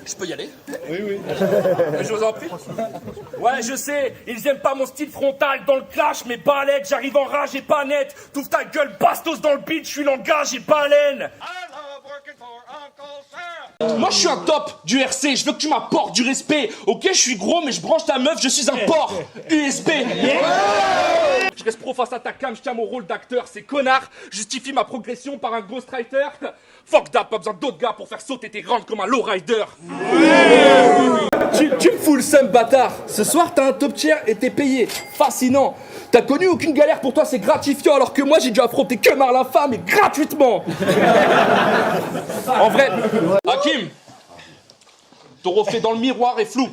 Je peux y aller? Oui, oui. Je vous en prie. Ouais, je sais, ils aiment pas mon style frontal dans le clash, mais balèque, j'arrive en rage et pas net. T'ouvres ta gueule, bastos dans le beat, je suis langage et baleine. Moi je suis un top du RC, je veux que tu m'apportes du respect. Ok, je suis gros, mais je branche ta meuf, je suis un porc USB. Je reste pro face à ta cam, je tiens mon rôle d'acteur. Ces connards justifient ma progression par un ghostwriter. Fuck that, pas besoin d'autres gars pour faire sauter tes rangs comme un lowrider. Tu me fous le seum, bâtard. Ce soir t'as un top tier et t'es payé. Fascinant. T'as connu aucune galère, pour toi c'est gratifiant, alors que moi j'ai dû affronter que Marlin Femme et gratuitement. En vrai, Hakim, ton reflet dans le miroir est flou.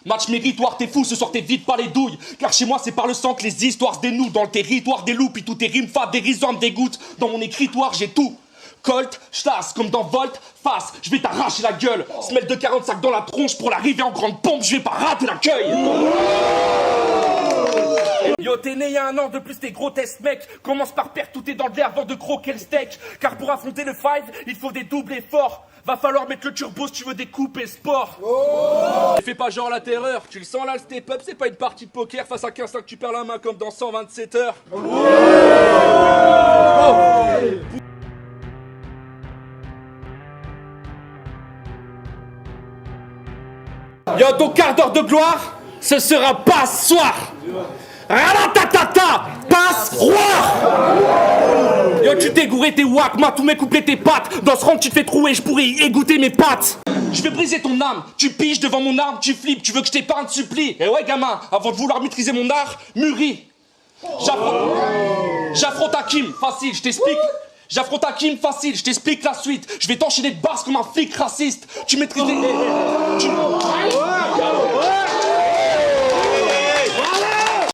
Match méritoire, t'es fou, ce soir t'es vite pas les douilles. Car chez moi c'est par le sang que les histoires se dénouent. Dans le territoire des loups, puis tout tes rimes fades, dérisoires me dégoûtent. Dans mon écritoire j'ai tout. Colt, j'tasse comme dans Volt, face, je vais t'arracher la gueule. Semelle de 45 dans la tronche pour l'arrivée en grande pompe, je vais pas rater l'accueil. Yo, t'es né il y a 1 an, de plus t'es grotesque mec. Commence par perdre tout tes dents de l'air avant de croquer le steak. Car pour affronter le fight, il faut des doubles efforts. Va falloir mettre le turbo si tu veux découper sport. Fais pas genre la terreur, tu le sens là le step up, c'est pas une partie de poker face à 15 que tu perds la main comme dans 127 heures. Yo, ton quart d'heure de gloire, ce sera pas ce soir. Ralatatata, passe roi. Yo, tu t'es gouré tes wacks, moi tous mes couplets tes pattes. Dans ce round tu te fais trouer, je pourrais y égoutter mes pattes. Je vais briser ton âme, tu piges devant mon arme, tu flippes, tu veux que je t'épargne, supplie. Et ouais gamin, avant de vouloir maîtriser mon art, mûris. J'affronte Hakim, facile, je t'explique. J'affronte Hakim, facile, je t'explique la suite. Je vais t'enchaîner de basse comme un flic raciste. Tu maîtrises les...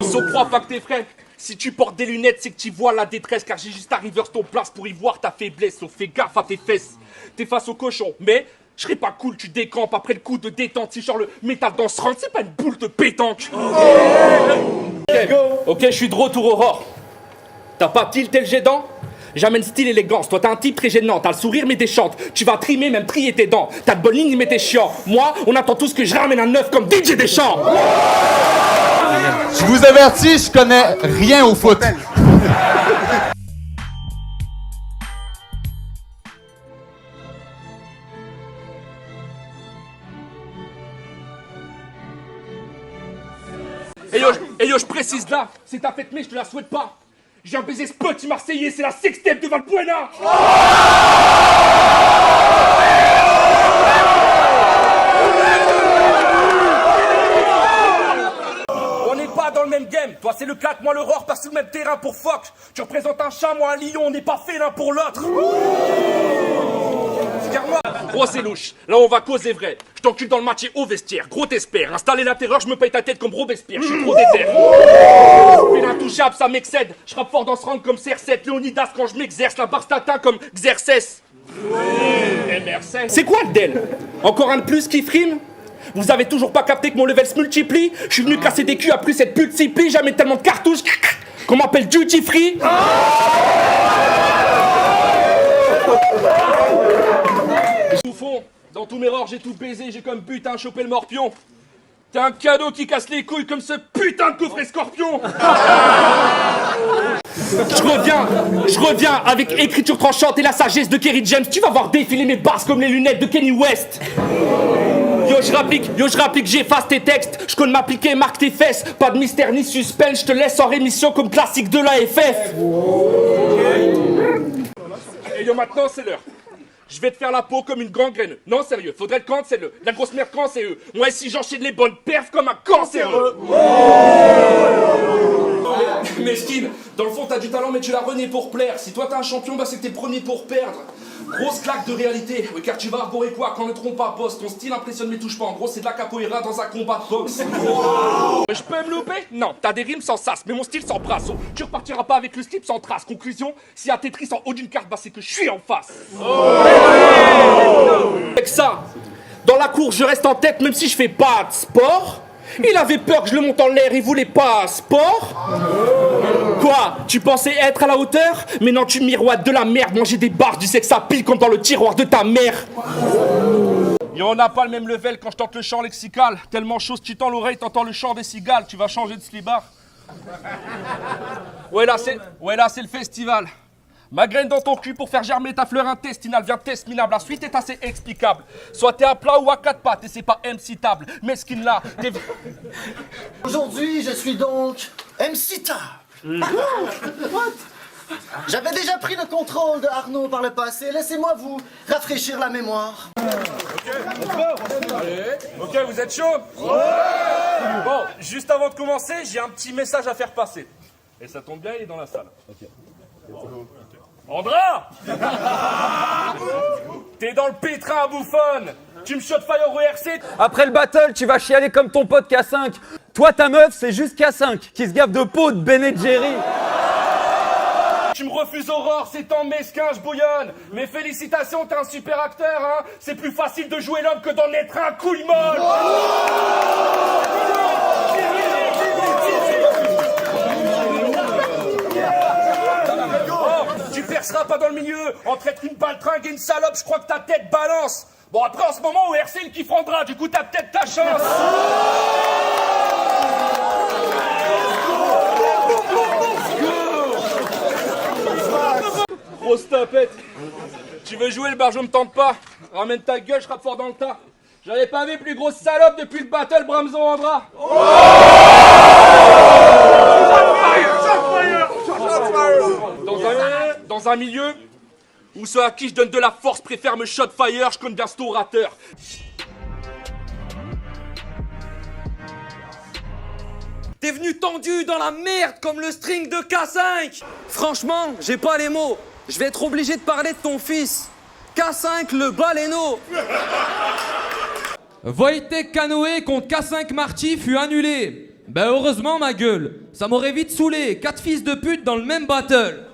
Ils sont trois, pas que tes frères. Si tu portes des lunettes, c'est que tu vois la détresse. Car j'ai juste arrivé sur ton place pour y voir ta faiblesse. Donc fais gaffe à tes fesses. T'es face au cochon, mais je serais pas cool, tu décampes après le coup de détente. Si genre le métal dans ce round, c'est pas une boule de pétanque. Ok, je suis de retour Aurore. T'as pas tilté le jet dents? J'amène style élégance, toi t'as un type très gênant, t'as le sourire mais t'es chante, tu vas trimer même trier tes dents, t'as de bonnes lignes mais t'es chiant, moi on attend tous que je ramène un œuf comme DJ Deschamps. Je vous avertis, je connais rien au foot. Et yo, je précise là, c'est ta fête mais je te la souhaite pas. J'ai un baiser ce petit Marseillais, c'est la sextape de Valbuena. On n'est pas dans le même game. Toi c'est le 4, moi l'Aurore, pas sur le même terrain pour Fox. Tu représentes un chat, moi un lion, on n'est pas fait l'un pour l'autre. Car moi, gros c'est louche, là on va causer vrai. Je t'encule dans le match et au vestiaire, gros t'espères. Installer la terreur, je me paye ta tête comme Robespierre, je suis trop déter. Je fais l'intouchable, ça m'excède. Je rappe fort dans ce round comme CR7, Léonidas quand je m'exerce, la barre statin comme Xerxes. C'est quoi le del? Encore un de plus qui frime? Vous avez toujours pas capté que mon level se multiplie? Je suis venu casser des culs à plus cette pute s'y plie, jamais tellement de cartouches qu'on m'appelle Duty Free. Fond, dans tous mes rores j'ai tout baisé, j'ai comme putain chopé le morpion. T'es un cadeau qui casse les couilles comme ce putain de coffret scorpion. Je reviens avec écriture tranchante et la sagesse de Kerry James. Tu vas voir défiler mes basses comme les lunettes de Kenny West. Yo je rapplique, j'efface tes textes. Je connais m'appliquer, marque tes fesses. Pas de mystère ni suspense, je te laisse en rémission comme classique de la FF. Et yo maintenant c'est l'heure. Je vais te faire la peau comme une gangrène. Non, sérieux, faudrait le cancel. La grosse merde quand c'est eux. Moi, si j'enchaîne les bonnes perfs comme un cancéreux. Mesquine, dans le fond, t'as du talent, mais tu l'as renié pour plaire. Si toi t'es un champion, bah c'est que t'es le premier pour perdre. Grosse claque de réalité. Oui, car tu vas arborer quoi quand le trompe pas bosse. Ton style impressionne, mais touche pas. En gros, c'est de la capoeira dans un combat de boxe. Je peux me louper? Non, t'as des rimes sans sas, mais mon style sans brasse. Tu repartiras pas avec le slip sans trace. Conclusion, s'il y a Tetris en haut d'une carte, bah c'est que je suis en face. Avec ça, dans la cour, je reste en tête même si je fais pas de sport. Il avait peur que je le monte en l'air, il voulait pas sport. Quoi? Tu pensais être à la hauteur? Mais non, tu miroites de la merde. Manger des barres du sexe à pile comme dans le tiroir de ta mère. Et on n'a pas le même level quand je tente le chant lexical. Tellement chose, tu tends l'oreille, t'entends le chant des cigales. Tu vas changer de slibard. Ouais, là, c'est le festival. Ma graine dans ton cul pour faire germer ta fleur intestinale. Viens test minable, la suite est assez explicable. Soit t'es à plat ou à quatre pattes et c'est pas MC-table. Mesquine là, t'es... Aujourd'hui, je suis donc MC-table. What? J'avais déjà pris le contrôle de Arnaud par le passé. Laissez-moi vous rafraîchir la mémoire. Ok, vous êtes chaud? Ouais. Bon, juste avant de commencer, j'ai un petit message à faire passer. Et ça tombe bien, il est dans la salle. Okay. Andra. T'es dans le pétrin à bouffonne. Tu me shot fire au RC. Après le battle, tu vas chialer comme ton pote K5. Toi, ta meuf, c'est juste K5 qui se gave de peau de Ben & Jerry. Tu me refuses Aurore, c'est tant mesquin, je bouillonne. Mais félicitations, t'es un super acteur, hein. C'est plus facile de jouer l'homme que d'en être un couille molle. Oh, tu perceras pas dans le milieu. Entre être une baltringue et une salope, je crois que ta tête balance. Bon, après, en ce moment, au RC, qui prendra, du coup, t'as peut-être ta chance. Grosse tapette. Tu veux jouer, le barjo me tente pas. Ramène ta gueule, je rappe fort dans le tas. J'avais pas vu plus grosse salope depuis le battle Bramzo Andra. Dans un milieu où ceux à qui je donne de la force préfèrent me shot fire, je connais bien cet orateur. T'es venu tendu dans la merde comme le string de K5. Franchement, j'ai pas les mots. Je vais être obligé de parler de ton fils. K5 le baleineau. Wojtek Kanoé contre K5 Marty fut annulé. Ben heureusement ma gueule, ça m'aurait vite saoulé. 4 fils de pute dans le même battle.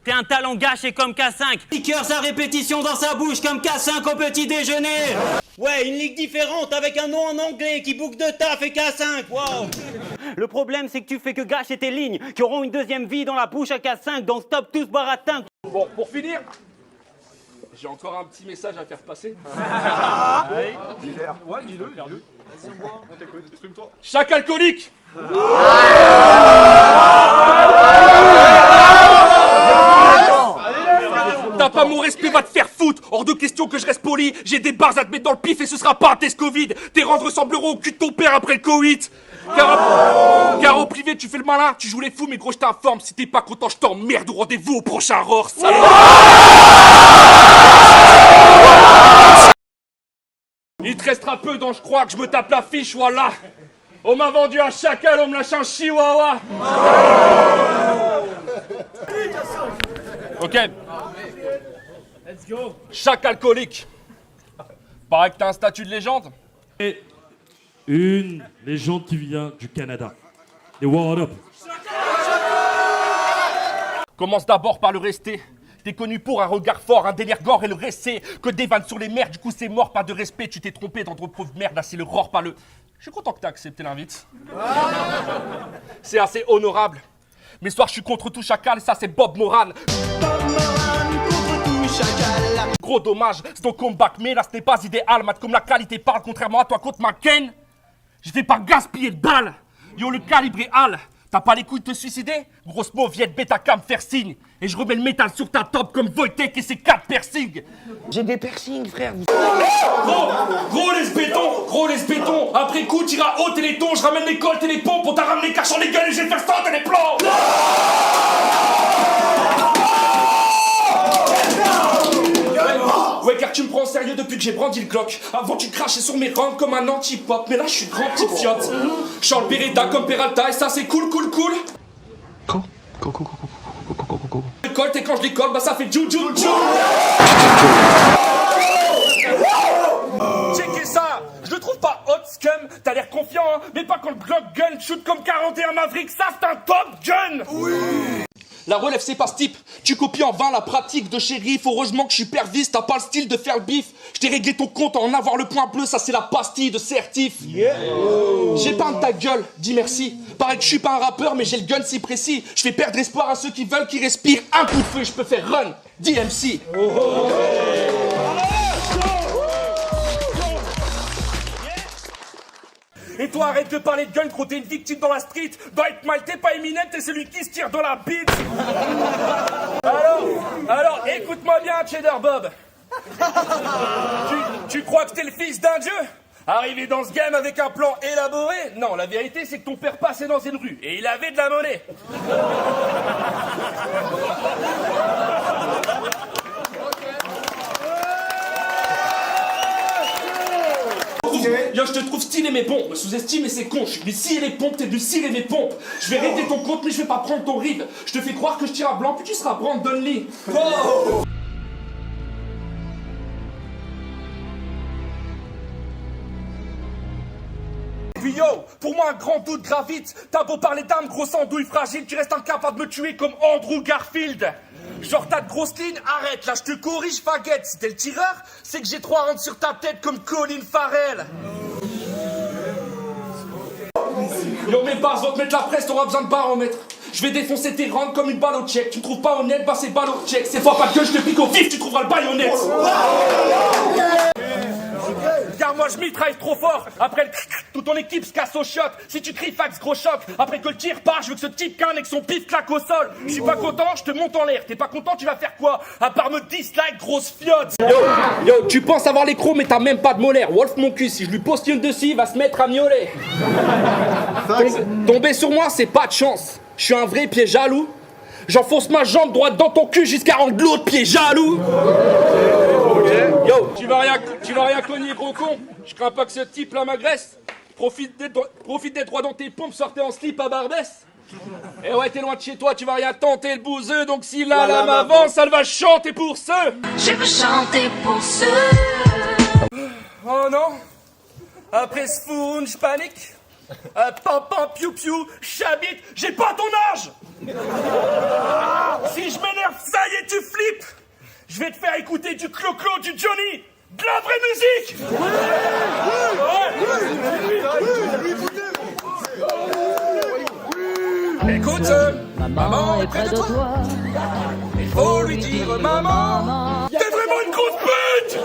T'es un talent gâché comme K5. Liqueur sa répétition dans sa bouche comme K5 au petit déjeuner. Ouais, une ligue différente avec un nom en anglais qui boucle de taf et K5. Wow. Le problème, c'est que tu fais que gâcher tes lignes qui auront une deuxième vie dans la bouche à K5. Donc stop tous baratin. Bon, pour finir, j'ai encore un petit message à faire passer. Ouais, dis-le. Chaque alcoolique. T'as pas mon respect, va te faire foutre. Hors de question que je reste poli. J'ai des barres à te mettre dans le pif et ce sera pas un test Covid. Tes rentes ressembleront au cul de ton père après le Covid. Car au privé tu fais le malin, tu joues les fous, mais gros je t'informe. Si t'es pas content je t'emmerde au rendez-vous au prochain Roar. Il te restera peu dont je crois que je me tape la fiche, voilà. On m'a vendu un chacal, on me lâche un chihuahua. Ok. Let's go. Chaque alcoolique. Paraît que t'as un statut de légende. Et une légende qui vient du Canada. Et what up? Commence d'abord par le rester. T'es connu pour un regard fort, un délire gore et le rester. Que des vannes sur les mers, du coup c'est mort, pas de respect. Tu t'es trompé dans ton preuve merde, là c'est le roar, pas le... Je suis content que t'aies accepté l'invite. C'est assez honorable. Mais ce soir je suis contre tout chacal et ça c'est Bob Moran. Gros dommage, c'est ton comeback, mais là ce n'est pas idéal. Mat comme la qualité parle, contrairement à toi contre McCain. J'ai fait pas gaspiller de balles. Yo le calibre est hal. T'as pas les couilles de te suicider? Grosse mauviette, bêta cam, faire signe. Et je remets le métal sur ta top comme Wojtek et ses 4 piercings. J'ai des piercings, frère. Gros laisse béton. Après coup, t'iras au téléthon. Je ramène les coltes et les pompes. On t'a ramené cachant les gueules et je vais te faire sauter les plombs. Ouais, car tu me prends au sérieux depuis que j'ai brandi le Glock. Avant, tu crachais sur mes rangs comme un anti-pop. Mais là, je suis grand petite fiotte. Je chante Beretta comme Peralta et ça, c'est cool. Je colle et quand je décolle, bah ça fait djou. Checkez ça. Je le trouve pas hot scum. T'as l'air confiant, hein, mais pas quand le Glock gun shoot comme 41 Maverick. Ça, c'est un top gun. Oui. La relève c'est pas ce type. Tu copies en vain la pratique de shérif. Heureusement que je suis pervise, t'as pas le style de faire le bif. Je t'ai réglé ton compte en avoir le point bleu, ça c'est la pastille de certif. J'ai peint ta gueule, dis merci. Paraît que je suis pas un rappeur mais j'ai le gun si précis. Je fais perdre espoir à ceux qui veulent qu'ils respirent. Un coup de feu, je peux faire run, dis MC. Et toi, arrête de parler de gun, gros, t'es une victime dans la street. Dans 8 Mile, t'es pas Eminem, t'es celui qui se tire dans la bite. Alors, écoute-moi bien, Cheddar Bob. Tu crois que t'es le fils d'un dieu? Arrivé dans ce game avec un plan élaboré? Non, la vérité, c'est que ton père passait dans une rue et il avait de la monnaie. Yo, je te trouve stylé mais bon, me sous-estime et c'est con. Je suis venu scier les pompes, t'es venu cirer mes pompes. Je vais régler ton compte mais je vais pas prendre ton ride. Je te fais croire que je tire à blanc puis tu seras Brandon Lee. Oh. Puis yo, pour moi un grand doute gravite. T'as beau parler d'âme, grosse andouille fragile, tu restes incapable de me tuer comme Andrew Garfield. Genre t'as de grosses lignes, arrête, là je te corrige, faguette. Si t'es le tireur, c'est que j'ai 3 rounds sur ta tête comme Colin Farrell. Yo, mes bases vont te mettre la presse, t'auras besoin de baromètre. Je vais défoncer tes rounds comme une balle au check. Tu me trouves pas honnête, bah c'est balle au check. C'est fois pas que je te pique au vif, tu trouveras le baïonnette. Car moi je mitraille trop fort. Après le toute ton équipe se casse au shot. Si tu cries fax gros choc. Après que le tir part, je veux que ce type canne et que son pif claque au sol. Je suis pas content, je te monte en l'air. T'es pas content, tu vas faire quoi? À part me dislike, grosse fiotte. Yo, tu penses avoir les crocs mais t'as même pas de molaire. Wolf mon cul, si je lui postule dessus, il va se mettre à miauler. Tomber sur moi, c'est pas de chance. Je suis un vrai pied jaloux. J'enfonce ma jambe droite dans ton cul jusqu'à rendre l'autre pied jaloux. Yo, tu vas rien cogner, gros con. Je crains pas que ce type là m'agresse. Profite d'être droit dans tes pompes, sortez en slip à Barbès. Et ouais, t'es loin de chez toi, tu vas rien tenter le bouseux. Donc si la lame avance, elle va chanter pour ceux. Je veux chanter pour ceux. Oh non. Après ce fourroune, je panique. Pam pam piou piou, j'habite, j'ai pas ton âge. Si je m'énerve, ça y est, tu flippes. Je vais te faire écouter du Clo-Clo, du Johnny, de la vraie musique. Écoute, maman est près de toi. Il faut lui dire, maman, t'es vraiment une grosse pute.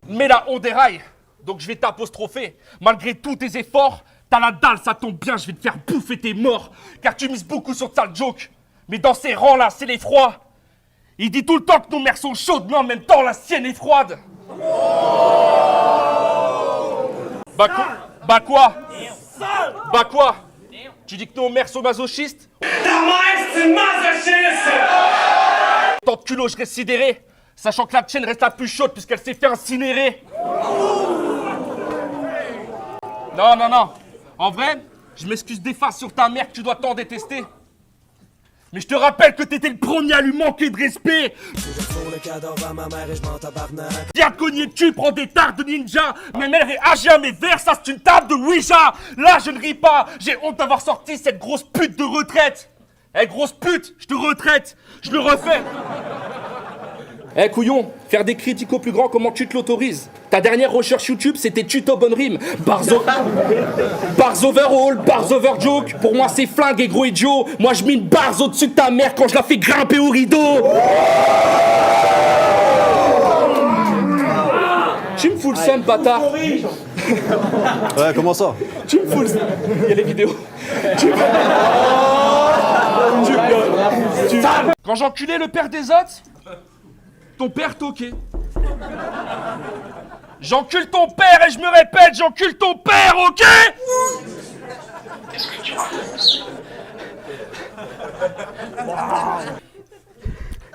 Mais là, on déraille. Donc je vais t'apostropher. Malgré tous tes efforts, t'as la dalle, ça tombe bien, je vais te faire bouffer tes morts. Car tu mises beaucoup sur ta joke. Mais dans ces rangs-là, c'est l'effroi. Il dit tout le temps que nos mères sont chaudes, mais en même temps, la sienne est froide. Bah quoi? Bah quoi? Tu dis que nos mères sont masochistes? Ta mère, c'est masochiste! Tant de culot, je reste sidéré. Sachant que la tienne reste la plus chaude puisqu'elle s'est fait incinérer. Non. En vrai, je m'excuse des fois sur ta mère que tu dois tant détester. Mais je te rappelle que t'étais le premier à lui manquer de respect. Viens te cogner dessus, prends des tartes de ninja. Même elle réagit à mes vers, ça c'est une table de Ouija. Là je ne ris pas, j'ai honte d'avoir sorti cette grosse pute de retraite. Eh grosse pute, je te retraite, je le refais. Eh couillon, faire des critiques au plus grand, comment tu te l'autorises? Ta dernière recherche YouTube, c'était tuto bonne rime. Bars overall, bars over joke. Pour moi, c'est flingue et gros idiot. Moi, je mine bars au-dessus de ta mère quand je la fais grimper au rideau. Tu me fous le seum, bâtard. Ouais, comment ça? Tu me fous le seum. Il y a les vidéos. Quand j'enculais le père des autres, ton père toquait. J'encule ton père et je me répète, j'encule ton père, ok? Qu'est-ce que tu racontes?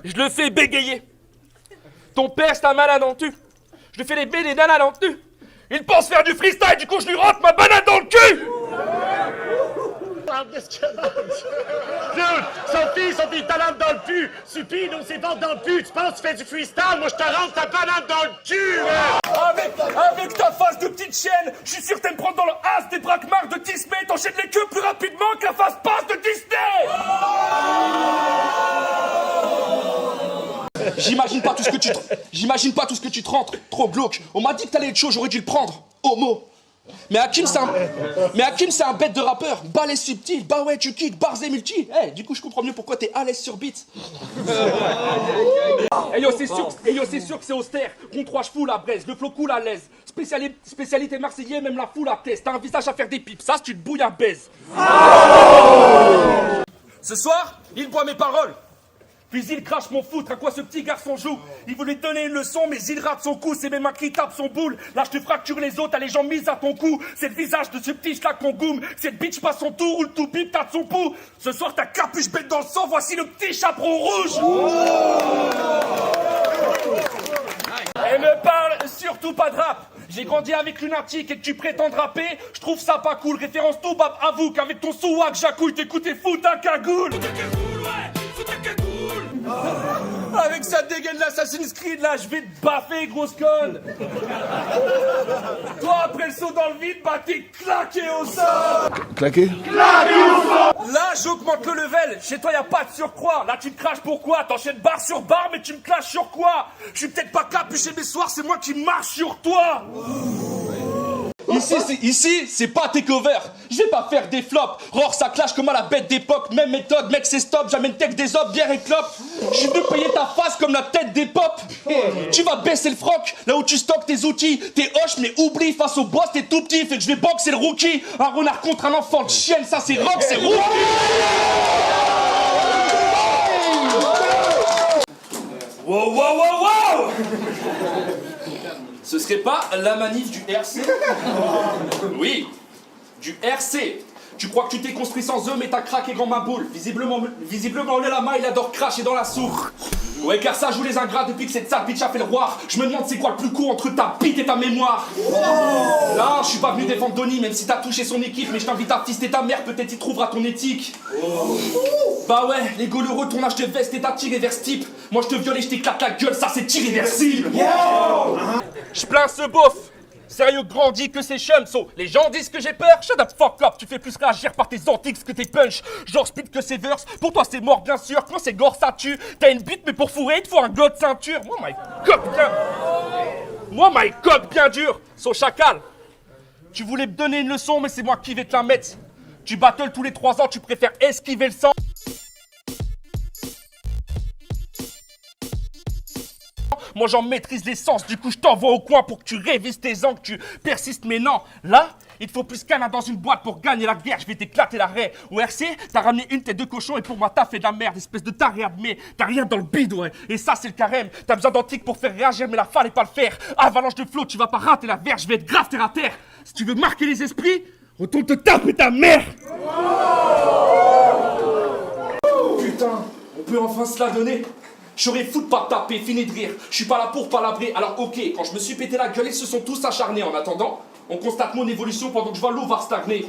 Je le fais bégayer. Ton père, c'est un malade en tu. Je lui fais les baies des nanas en tu. Il pense faire du freestyle, du coup je lui rentre ma banane dans le cul. Dude, Sophie, ta lampe dans le cul! Supine, on s'évente dans le cul! Tu penses que tu fais du freestyle? Moi, je te rentre ta banane dans le cul, Avec ta face de petite chienne, je suis sûr que t'aimes prendre dans le as des braquemars de Disney, t'enchaînes les queues plus rapidement que la face passe de Disney! J'imagine pas tout ce que tu te rentres. Trop glauque. On m'a dit que t'allais être chaud, j'aurais dû le prendre. Homo. Mais Hakim, c'est un bête de rappeur. Balèze subtil, bah ouais, tu kicks, bars et multi. Du coup, je comprends mieux pourquoi t'es à l'aise sur beat. C'est sûr que c'est austère. Contre 3 chevaux la braise, le flow cool à l'aise. Spécialité marseillais, même la foule à test. T'as un visage à faire des pipes, ça, si tu te bouilles un baise. Ce soir, il boit mes paroles. Puis il crache mon foutre, à quoi ce petit garçon joue? Il voulait te donner une leçon, mais il rate son coup. C'est mes mains qui tapent son boule. Là, je te fracture les os, t'as les jambes mises à ton cou. C'est le visage de ce petit schlag qu'on goum. Cette bitch passe son tour ou le tout bip, t'as de son pouls. Ce soir, ta capuche bête dans le sang, voici le petit chaperon rouge. Elle me parle surtout pas de rap. J'ai grandi avec Lunatic et que tu prétends rapper, je trouve ça pas cool. Référence tout bab, avoue qu'avec ton souak, j'accouille, t'écoutes fou ta cagoule. Avec sa dégaine de l'Assassin's Creed, là, je vais te baffer, grosse conne. Toi, après le saut dans le vide, bah t'es claqué au sol. Claqué? Là, j'augmente le level. Chez toi, y a pas de surcroît. Là, tu me craches pourquoi? T'enchaînes barre sur barre, mais tu me clashes sur quoi? Je suis peut-être pas capuché mes soirs, c'est moi qui marche sur toi. Ici, c'est pas takeover. Je vais pas faire des flops. Roar, ça clash comme à la bête d'époque. Même méthode, mec, c'est stop. J'amène tech des hommes, bière et clope. Je suis venu payer ta face comme la tête des pop. Tu vas baisser le froc là où tu stockes tes outils. T'es hoche, mais oublie, face au boss, t'es tout petit. Fait que je vais boxer le rookie. Un renard contre un enfant de chienne, ça c'est rock, c'est rookie. Wow. Ce serait pas la manif du RC? Oui, du RC. Tu crois que tu t'es construit sans eux, mais t'as craqué grand ma boule. Visiblement, le lama, il adore cracher dans la soupe. Ouais, car ça joue les ingrats depuis que cette sale bitch a fait le roi. Je me demande c'est quoi le plus court entre ta bite et ta mémoire. Non, je suis pas venu défendre Donny, même si t'as touché son équipe, mais je t'invite à fister ta mère, peut-être y trouvera ton éthique. Bah ouais, les le retournage de veste et ta tiré vers ce type. Moi je te viole et je t'éclate la gueule, ça c'est irréversible. Je plains ce beauf. Sérieux grandi que ces chums, so les gens disent que j'ai peur, shut up fuck up, tu fais plus réagir par tes antiques que tes punch. Genre speed que ces verses, pour toi c'est mort bien sûr, quand c'est gore ça tue. T'as une bite mais pour fourrer il te faut un god ceinture. Moi my coque bien dur, so chacal. Tu voulais me donner une leçon mais c'est moi qui vais te la mettre. Tu battles tous les 3 ans, tu préfères esquiver le sang. Moi j'en maîtrise l'essence, du coup je t'envoie au coin pour que tu révises tes angles, que tu persistes, mais non, là, il te faut plus qu'un dans une boîte pour gagner la guerre, je vais t'éclater l'arrêt. Au RC, t'as ramené une tête de cochon et pour moi t'as fait de la merde, espèce de taré mais t'as rien dans le bide, ouais. Et ça c'est le carême, t'as besoin d'antique pour faire réagir, mais là fallait pas le faire. Avalanche de flot, tu vas pas rater la verre, je vais être grave terre à terre. Si tu veux marquer les esprits, retourne te taper ta mère. Putain, on peut enfin se la donner. J'aurais fou de pas taper, fini de rire. Je suis pas là pour palabrer, alors ok, quand je me suis pété la gueule, ils se sont tous acharnés. En attendant, on constate mon évolution pendant que je vois l'eau va stagner.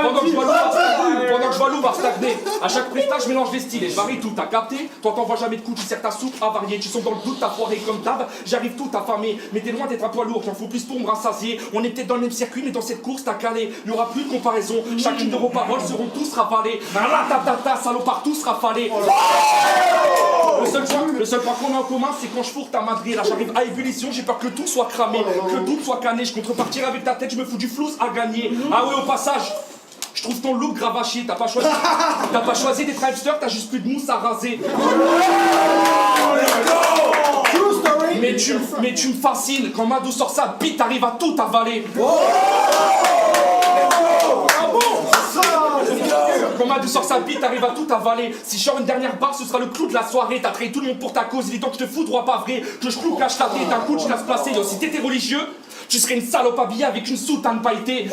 Pendant que je vois l'eau va stagner. À chaque prestat, je mélange les styles et je varie tout. T'as capté? Toi t'envoies jamais de coups, tu sers ta soupe à varier. Tu sens dans le doute, ta foirée comme d'hab. J'arrive tout affamé, mais t'es loin d'être un poids lourd. J'en faut plus pour me rassasier. On est peut-être dans le même circuit, mais dans cette course t'as calé. Il n'y aura plus de comparaison. Chacune de vos paroles seront tous rafalées. Salopard, tous rafalés. Le seul point qu'on a en commun, c'est quand je fourre ta madrée. Là j'arrive à ébullition, j'ai peur que le tout soit cramé, que le double soit cané. Je contrepartirai avec ta tête, je me fous du flouze à gagner. Ah ouais, au passage, je trouve ton look grave à chier. T'as pas choisi d'être hamster, t'as juste plus de mousse à raser. Mais tu me fascines. Quand Madou sort sa bite, t'arrives à tout avaler. Quand Madou sort sa bite, t'arrives à tout avaler. Si je sors une dernière barre, ce sera le clou de la soirée. T'as trahi tout le monde pour ta cause, il est temps que je te fous droit pas vrai. Que je cloue, cache ta tête, d'un coup tu laisses placer. Yo, si t'étais religieux, tu serais une salope habillée avec une soutane pailletée.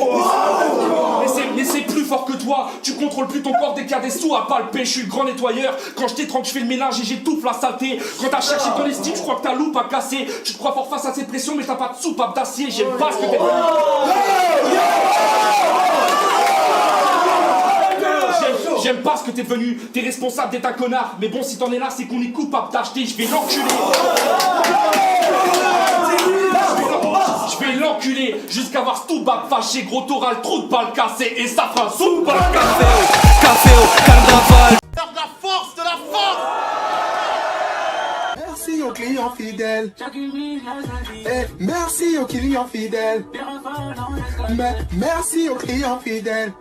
Mais c'est plus fort que toi. Tu contrôles plus ton corps dès qu'il y a des sous à palper. Je suis le grand nettoyeur. Quand je t'étrangle, je fais le ménage et j'étouffe la saleté. Quand t'as cherché ton estime, je crois que ta loupe a cassé. Tu te crois fort face à cette pression, mais t'as pas de soupape d'acier. J'aime pas ce que t'es devenu. J'aime pas ce que t'es devenu. T'es responsable d'être un connard. Mais bon, si t'en es là, c'est qu'on est coupable d'acheter. Je vais l'enculer. Je vais l'enculer jusqu'à voir Stoubab fâché. Gros toral, trou de balle cassé. Et ça fera un soupe. Café au carnaval. La force de la force. Merci aux clients fidèles. Merci aux clients fidèles. Merci aux clients fidèles.